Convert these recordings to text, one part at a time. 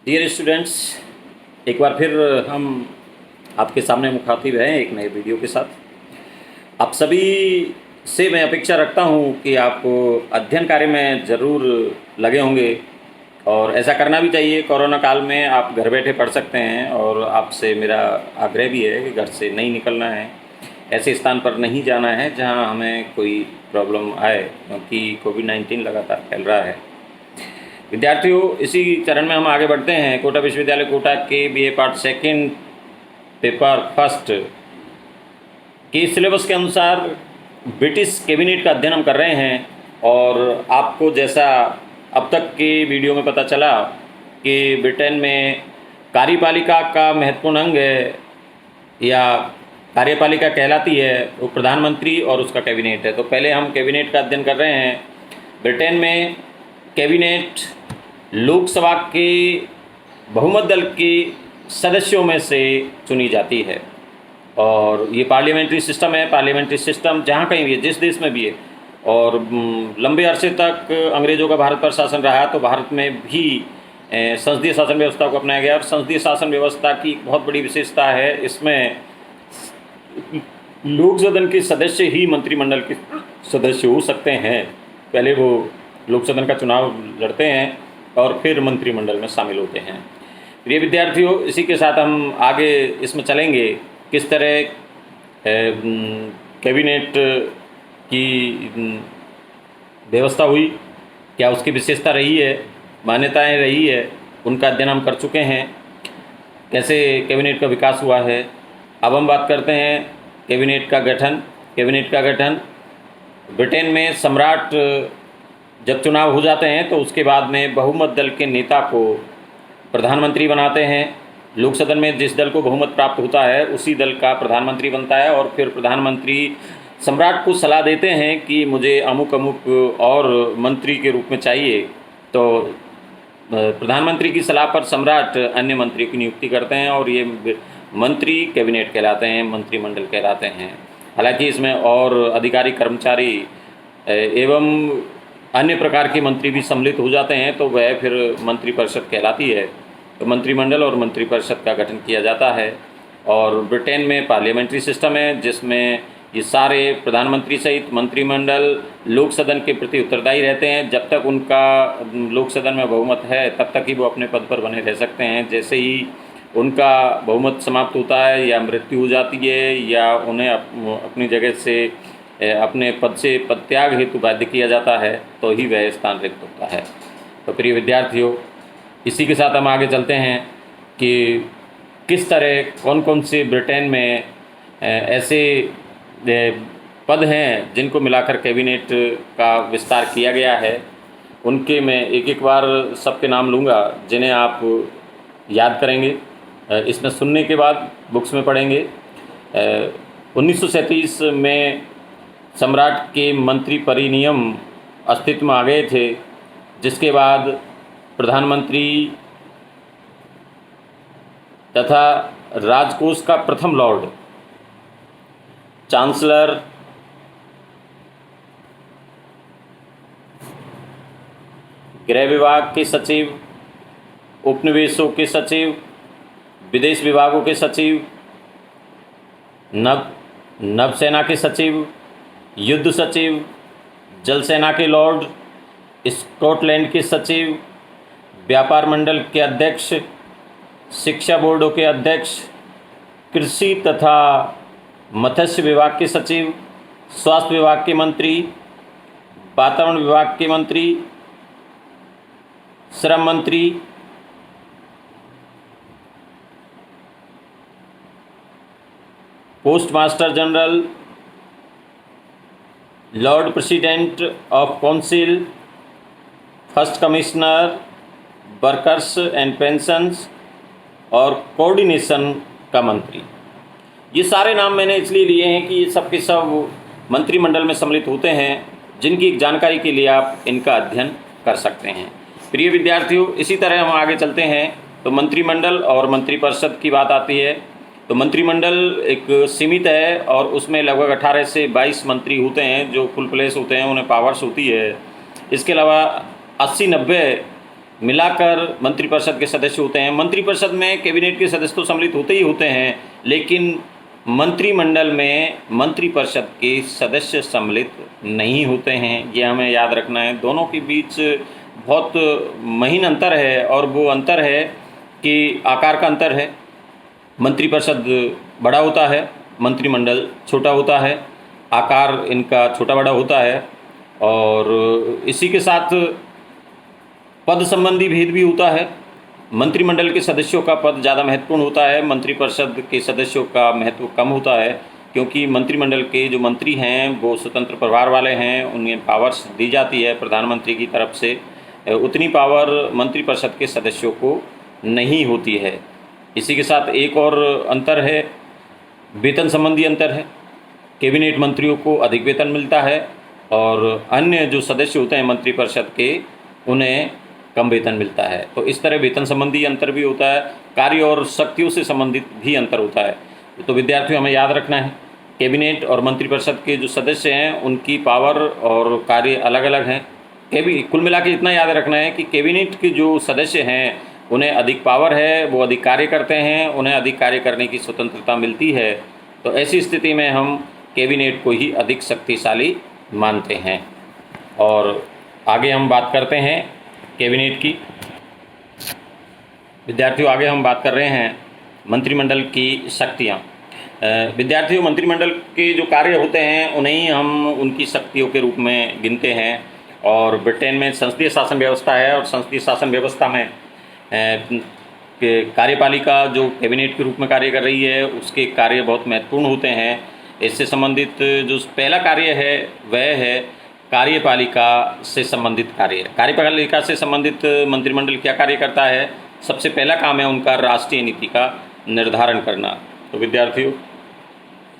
Dear students, एक बार फिर हम आपके सामने मुखातिब हैं एक नए वीडियो के साथ। आप सभी से मैं अपेक्षा रखता हूं कि आप अध्ययन कार्य में ज़रूर लगे होंगे और ऐसा करना भी चाहिए। कोरोना काल में आप घर बैठे पढ़ सकते हैं और आपसे मेरा आग्रह भी है कि घर से नहीं निकलना है, ऐसे स्थान पर नहीं जाना है जहां हमें कोई प्रॉब्लम आए, क्योंकि कोविड-19 लगातार फैल रहा है। विद्यार्थियों, इसी चरण में हम आगे बढ़ते हैं। कोटा विश्वविद्यालय कोटा के BA part second paper first के सिलेबस के अनुसार ब्रिटिश कैबिनेट का अध्ययन हम कर रहे हैं। और आपको जैसा अब तक के वीडियो में पता चला कि ब्रिटेन में कार्यपालिका का महत्वपूर्ण अंग है या कार्यपालिका कहलाती है वो प्रधानमंत्री और उसका कैबिनेट है। तो पहले हम कैबिनेट का अध्ययन कर रहे हैं। ब्रिटेन में कैबिनेट लोकसभा के बहुमत दल के सदस्यों में से चुनी जाती है और ये पार्लियामेंट्री सिस्टम है। पार्लियामेंट्री सिस्टम जहाँ कहीं भी है, जिस देश में भी है, और लंबे अरसे तक अंग्रेज़ों का भारत पर शासन रहा, तो भारत में भी संसदीय शासन व्यवस्था को अपनाया गया। और संसदीय शासन व्यवस्था की बहुत बड़ी विशेषता है, इसमें लोक सदन के सदस्य ही मंत्रिमंडल के सदस्य हो सकते हैं। पहले वो लोक सदन का चुनाव लड़ते हैं और फिर मंत्रिमंडल में शामिल होते हैं। प्रिय विद्यार्थियों, इसी के साथ हम आगे इसमें चलेंगे किस तरह कैबिनेट की व्यवस्था हुई, क्या उसकी विशेषता रही है, मान्यताएं रही है, उनका अध्ययन हम कर चुके हैं। कैसे कैबिनेट का विकास हुआ है। अब हम बात करते हैं कैबिनेट का गठन। कैबिनेट का गठन ब्रिटेन में सम्राट जब चुनाव हो जाते हैं तो उसके बाद में बहुमत दल के नेता को प्रधानमंत्री बनाते हैं। लोक सदन में जिस दल को बहुमत प्राप्त होता है उसी दल का प्रधानमंत्री बनता है और फिर प्रधानमंत्री सम्राट को सलाह देते हैं कि मुझे अमुक अमुक और मंत्री के रूप में चाहिए। तो प्रधानमंत्री की सलाह पर सम्राट अन्य मंत्री की नियुक्ति करते हैं और ये मंत्री कैबिनेट कहलाते हैं, मंत्रिमंडल कहलाते हैं। हालांकि इसमें और अधिकारी, कर्मचारी एवं अन्य प्रकार के मंत्री भी सम्मिलित हो जाते हैं, तो वह फिर मंत्रिपरिषद कहलाती है। तो मंत्रिमंडल और मंत्रिपरिषद का गठन किया जाता है। और ब्रिटेन में पार्लियामेंट्री सिस्टम है जिसमें ये सारे प्रधानमंत्री सहित मंत्रिमंडल लोक सदन के प्रति उत्तरदायी रहते हैं। जब तक उनका लोक सदन में बहुमत है तब तक ही वो अपने पद पर बने रह सकते हैं। जैसे ही उनका बहुमत समाप्त होता है या मृत्यु हो जाती है या उन्हें अपनी जगह से अपने पद से पदत्याग हेतु बाध्य किया जाता है तो ही वह स्थान रिक्त होता है। तो प्रिय विद्यार्थियों, इसी के साथ हम आगे चलते हैं कि किस तरह कौन कौन से ब्रिटेन में ऐसे पद हैं जिनको मिलाकर कैबिनेट का विस्तार किया गया है। उनके मैं एक एक बार सबके नाम लूँगा जिन्हें आप याद करेंगे। इसमें सुनने के बाद बुक्स में पढ़ेंगे। 1937 में सम्राट के मंत्री परिनियम अस्तित्व में आ गए थे, जिसके बाद प्रधानमंत्री तथा राजकोष का प्रथम लॉर्ड, चांसलर, गृह विभाग के सचिव, उपनिवेशों के सचिव, विदेश विभागों के सचिव, नौसेना के सचिव, युद्ध सचिव, जल सेना के लॉर्ड, स्कॉटलैंड के सचिव, व्यापार मंडल के अध्यक्ष, शिक्षा बोर्डों के अध्यक्ष, कृषि तथा मत्स्य विभाग के सचिव, स्वास्थ्य विभाग के मंत्री, वातावरण विभाग के मंत्री, श्रम मंत्री, post master general, Lord president of council, first commissioner, workers and pensions और कोऑर्डिनेशन का मंत्री। ये सारे नाम मैंने इसलिए लिए हैं कि ये सब के सब मंत्रिमंडल में सम्मिलित होते हैं, जिनकी जानकारी के लिए आप इनका अध्ययन कर सकते हैं। प्रिय विद्यार्थियों, इसी तरह हम आगे चलते हैं तो मंत्रिमंडल और मंत्रिपरिषद की बात आती है। तो मंत्रिमंडल एक सीमित है और उसमें लगभग 18 से 22 मंत्री होते हैं जो फुल प्लेस होते हैं, उन्हें पावर्स होती है। इसके अलावा 80-90 मिलाकर मंत्रिपरिषद के सदस्य होते हैं। मंत्रिपरिषद में कैबिनेट के सदस्य तो सम्मिलित होते ही होते हैं, लेकिन मंत्रिमंडल में मंत्रिपरिषद के सदस्य सम्मिलित नहीं होते हैं। ये हमें याद रखना है। दोनों के बीच बहुत महीन अंतर है, और वो अंतर है कि आकार का अंतर है। मंत्रिपरिषद बड़ा होता है, मंत्रिमंडल छोटा होता है, आकार इनका छोटा बड़ा होता है। और इसी के साथ पद संबंधी भेद भी होता है। मंत्रिमंडल के सदस्यों का पद ज़्यादा महत्वपूर्ण होता है, मंत्रिपरिषद के सदस्यों का महत्व कम होता है, क्योंकि मंत्रिमंडल के जो मंत्री हैं वो स्वतंत्र प्रभार वाले हैं, उन्हें पावर्स दी जाती है प्रधानमंत्री की तरफ से। उतनी पावर मंत्रिपरिषद के सदस्यों को नहीं होती है। इसी के साथ एक और अंतर है, वेतन संबंधी अंतर है। कैबिनेट मंत्रियों को अधिक वेतन मिलता है, और अन्य जो सदस्य होते हैं मंत्रिपरिषद के, उन्हें कम वेतन मिलता है। तो इस तरह वेतन संबंधी अंतर भी होता है। कार्य और शक्तियों से संबंधित भी अंतर होता है। तो विद्यार्थियों, हमें याद रखना है, कैबिनेट और मंत्रिपरिषद के जो सदस्य हैं उनकी पावर और कार्य अलग अलग हैं। कुल मिला के इतना याद रखना है कि कैबिनेट के जो सदस्य हैं उन्हें अधिक पावर है, वो अधिक कार्य करते हैं, उन्हें अधिक कार्य करने की स्वतंत्रता मिलती है। तो ऐसी स्थिति में हम कैबिनेट को ही अधिक शक्तिशाली मानते हैं। और आगे हम बात करते हैं कैबिनेट की। विद्यार्थियों, आगे हम बात कर रहे हैं मंत्रिमंडल की शक्तियाँ। विद्यार्थियों, मंत्रिमंडल के जो कार्य होते हैं उन्हें हम उनकी शक्तियों के रूप में गिनते हैं। और ब्रिटेन में संसदीय शासन व्यवस्था है, और संसदीय शासन व्यवस्था में कार्यपालिका जो कैबिनेट के रूप में कार्य कर रही है उसके कार्य बहुत महत्वपूर्ण होते हैं। इससे संबंधित जो पहला कार्य है वह है कार्यपालिका से संबंधित कार्य। कार्यपालिका से संबंधित मंत्रिमंडल क्या कार्य करता है? सबसे पहला काम है उनका राष्ट्रीय नीति का निर्धारण करना। तो विद्यार्थियों,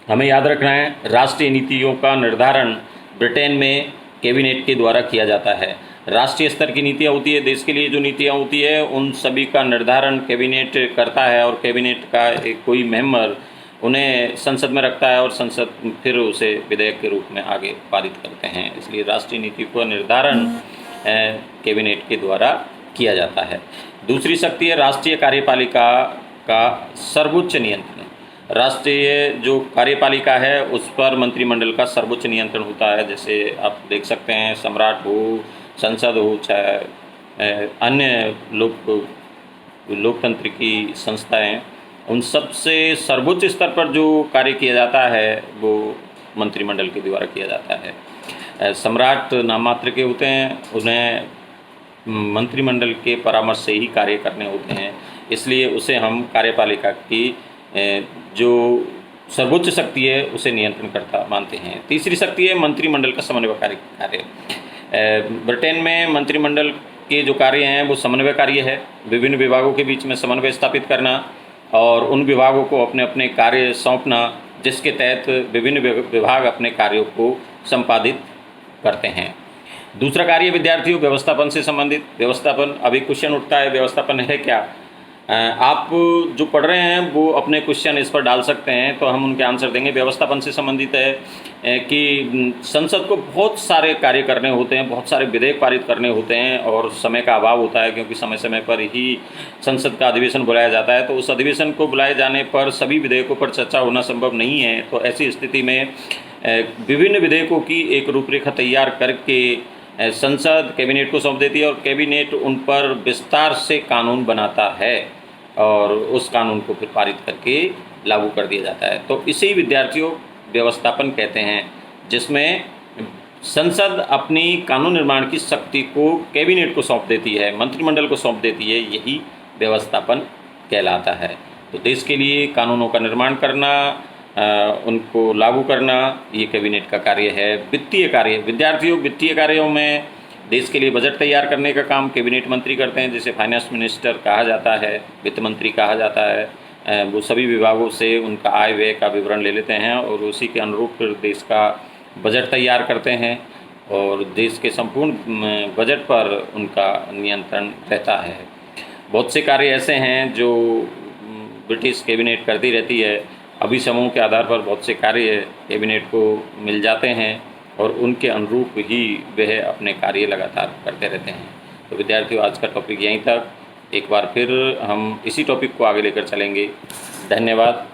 हमें याद रखना है, राष्ट्रीय नीतियों का निर्धारण ब्रिटेन में कैबिनेट के द्वारा किया जाता है। राष्ट्रीय स्तर की नीतियाँ होती है, देश के लिए जो नीतियाँ होती है उन सभी का निर्धारण कैबिनेट करता है, और कैबिनेट का एक कोई मेंबर उन्हें संसद में रखता है, और संसद फिर उसे विधेयक के रूप में आगे पारित करते हैं। इसलिए राष्ट्रीय नीति का निर्धारण कैबिनेट के द्वारा किया जाता है। दूसरी शक्ति है राष्ट्रीय कार्यपालिका का सर्वोच्च नियंत्रण। राष्ट्रीय जो कार्यपालिका है उस पर मंत्रिमंडल का सर्वोच्च नियंत्रण होता है। जैसे आप देख सकते हैं, सम्राट हो, संसद हो, चाहे अन्य लोकतंत्र की संस्थाएं, उन सबसे सर्वोच्च स्तर पर जो कार्य किया जाता है वो मंत्रिमंडल के द्वारा किया जाता है। सम्राट नाम मात्र के होते हैं, उन्हें मंत्रिमंडल के परामर्श से ही कार्य करने होते हैं, इसलिए उसे हम कार्यपालिका की जो सर्वोच्च शक्ति है उसे नियंत्रणकर्ता मानते हैं। तीसरी शक्ति है मंत्रिमंडल का समन्वयकारी कार्य। ब्रिटेन में मंत्रिमंडल के जो कार्य हैं वो समन्वय कार्य है। विभिन्न विभागों के बीच में समन्वय स्थापित करना और उन विभागों को अपने अपने कार्य सौंपना, जिसके तहत विभिन्न विभाग अपने कार्यों को संपादित करते हैं। दूसरा कार्य विद्यार्थियों व्यवस्थापन से संबंधित। व्यवस्थापन, अभी क्वेश्चन उठता है व्यवस्थापन है क्या? आप जो पढ़ रहे हैं वो अपने क्वेश्चन इस पर डाल सकते हैं, तो हम उनके आंसर देंगे। व्यवस्थापन से संबंधित है कि संसद को बहुत सारे कार्य करने होते हैं, बहुत सारे विधेयक पारित करने होते हैं, और समय का अभाव होता है क्योंकि समय समय पर ही संसद का अधिवेशन बुलाया जाता है। तो उस अधिवेशन को बुलाए जाने पर सभी विधेयकों पर चर्चा होना संभव नहीं है। तो ऐसी स्थिति में विभिन्न विधेयकों की एक रूपरेखा तैयार करके संसद कैबिनेट को सौंप देती है, और कैबिनेट उन पर विस्तार से कानून बनाता है और उस कानून को फिर पारित करके लागू कर दिया जाता है। तो इसे ही विद्यार्थियों व्यवस्थापन कहते हैं, जिसमें संसद अपनी कानून निर्माण की शक्ति को कैबिनेट को सौंप देती है, मंत्रिमंडल को सौंप देती है। यही व्यवस्थापन कहलाता है। तो देश के लिए कानूनों का निर्माण करना, उनको लागू करना, ये कैबिनेट का कार्य है। वित्तीय कार्य विद्यार्थियों, वित्तीय कार्यों में देश के लिए बजट तैयार करने का काम कैबिनेट मंत्री करते हैं, जिसे फाइनेंस मिनिस्टर कहा जाता है, वित्त मंत्री कहा जाता है। वो सभी विभागों से उनका आय व्यय का विवरण ले लेते हैं और उसी के अनुरूप फिर देश का बजट तैयार करते हैं, और देश के संपूर्ण बजट पर उनका नियंत्रण रहता है। बहुत से कार्य ऐसे हैं जो ब्रिटिश कैबिनेट करती रहती है। अभी समूह के आधार पर बहुत से कार्य कैबिनेट को मिल जाते हैं और उनके अनुरूप ही वह अपने कार्य लगातार करते रहते हैं। तो विद्यार्थियों, आज का टॉपिक यहीं तक। एक बार फिर हम इसी टॉपिक को आगे लेकर चलेंगे। धन्यवाद।